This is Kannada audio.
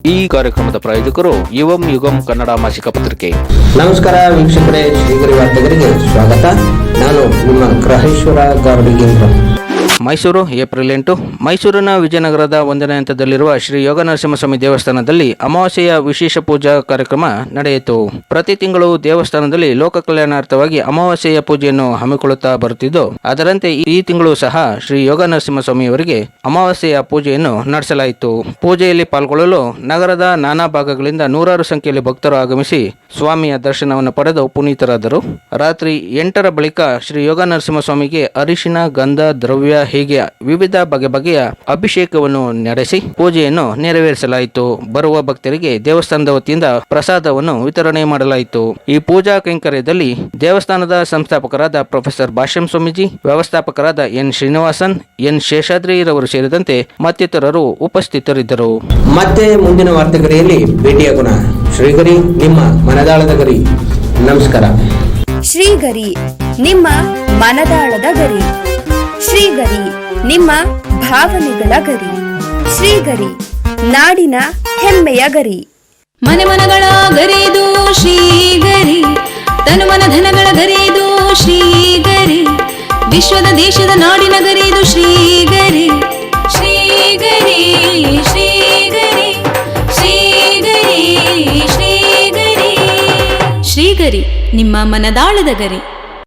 ಈ ಕಾರ್ಯಕ್ರಮದ ಪ್ರಾಯೋಜಕರು ಯುವಂ ಯುಗಂ ಕನ್ನಡ ಮಾಸಿಕ ಪತ್ರಿಕೆ. ನಮಸ್ಕಾರ ವೀಕ್ಷಕರೇ, ಶ್ರೀಗರಿ ವಾರ್ತೆಗಳಿಗೆ ಸ್ವಾಗತ. ನಾನು ನಿಮ್ಮ ಗ್ರಹೇಶ್ವರ ಗಾರ್ಡಿಗೇಂದ್ರ. ಮೈಸೂರು ಏಪ್ರಿಲ್ 8. ಮೈಸೂರಿನ ವಿಜಯನಗರದ 1ನೇ ಹಂತದಲ್ಲಿರುವ ಶ್ರೀ ಯೋಗ ನರಸಿಂಹಸ್ವಾಮಿ ದೇವಸ್ಥಾನದಲ್ಲಿ ಅಮಾವಾಸ್ಯೆಯ ವಿಶೇಷ ಪೂಜಾ ಕಾರ್ಯಕ್ರಮ ನಡೆಯಿತು. ಪ್ರತಿ ತಿಂಗಳು ದೇವಸ್ಥಾನದಲ್ಲಿ ಲೋಕ ಕಲ್ಯಾಣಾರ್ಥವಾಗಿ ಅಮಾವಾಸ್ಯೆಯ ಪೂಜೆಯನ್ನು ಹಮ್ಮಿಕೊಳ್ಳುತ್ತಾ ಬರುತ್ತಿದ್ದು, ಅದರಂತೆ ಈ ತಿಂಗಳು ಸಹ ಶ್ರೀ ಯೋಗ ನರಸಿಂಹಸ್ವಾಮಿಯವರಿಗೆ ಅಮಾವಾಸ್ಯೆಯ ಪೂಜೆಯನ್ನು ನಡೆಸಲಾಯಿತು. ಪೂಜೆಯಲ್ಲಿ ಪಾಲ್ಗೊಳ್ಳಲು ನಗರದ ನಾನಾ ಭಾಗಗಳಿಂದ ನೂರಾರು ಸಂಖ್ಯೆಯಲ್ಲಿ ಭಕ್ತರು ಆಗಮಿಸಿ ಸ್ವಾಮಿಯ ದರ್ಶನವನ್ನು ಪಡೆದು ಪುನೀತರಾದರು. ರಾತ್ರಿ 8ರ ಬಳಿಕ ಶ್ರೀ ಯೋಗ ನರಸಿಂಹಸ್ವಾಮಿಗೆ ಅರಿಶಿನ, ಗಂಧ, ದ್ರವ್ಯ ಹೀಗೆ ವಿವಿಧ ಬಗೆಯ ಅಭಿಷೇಕವನ್ನು ನಡೆಸಿ ಪೂಜೆಯನ್ನು ನೆರವೇರಿಸಲಾಯಿತು. ಬರುವ ಭಕ್ತರಿಗೆ ದೇವಸ್ಥಾನದ ವತಿಯಿಂದ ಪ್ರಸಾದವನ್ನು ವಿತರಣೆ ಮಾಡಲಾಯಿತು. ಈ ಪೂಜಾ ಕೈಂಕರ್ಯದಲ್ಲಿ ದೇವಸ್ಥಾನದ ಸಂಸ್ಥಾಪಕರಾದ ಪ್ರೊಫೆಸರ್ ಭಾಷ್ಯಂ ಸ್ವಾಮೀಜಿ, ವ್ಯವಸ್ಥಾಪಕರಾದ ಎನ್ ಶ್ರೀನಿವಾಸನ್, ಎನ್ ಶೇಷಾದ್ರಿರವರು ಸೇರಿದಂತೆ ಮತ್ತಿತರರು ಉಪಸ್ಥಿತರಿದ್ದರು. ಮತ್ತೆ ಮುಂದಿನ ವಾರ್ತೆಗರಿಯಲ್ಲಿ ಭೇಟಿಯಾಗೋಣ. ಶ್ರೀಗರಿ, ನಿಮ್ಮ ಮನದಾಳದ ಗರಿ. ನಮಸ್ಕಾರ. ಶ್ರೀಗರಿ, ನಿಮ್ಮ ಮನದಾಳದ ಗರಿ. ಶ್ರೀಗರಿ, ನಿಮ್ಮ ಭಾವನೆಗಳ ಗರಿ. ಶ್ರೀಗರಿ, ನಾಡಿನ ಹೆಮ್ಮೆಯ ಗರಿ. ಮನೆ ಮನಗಳ ಗರಿದು ಶ್ರೀಗರಿ, ತನು ಮನ ಧನಗಳ ಗರಿದು ಶ್ರೀಗರಿ, ವಿಶ್ವದ ದೇಶದ ನಾಡಿನ ಗರಿದು ಶ್ರೀಗರಿ. ಶ್ರೀಗರಿ ಶ್ರೀಗರಿ ಶ್ರೀಗರಿ ಶ್ರೀಗರಿ ಶ್ರೀಗರಿ, ನಿಮ್ಮ ಮನದಾಳದ ಗರಿ.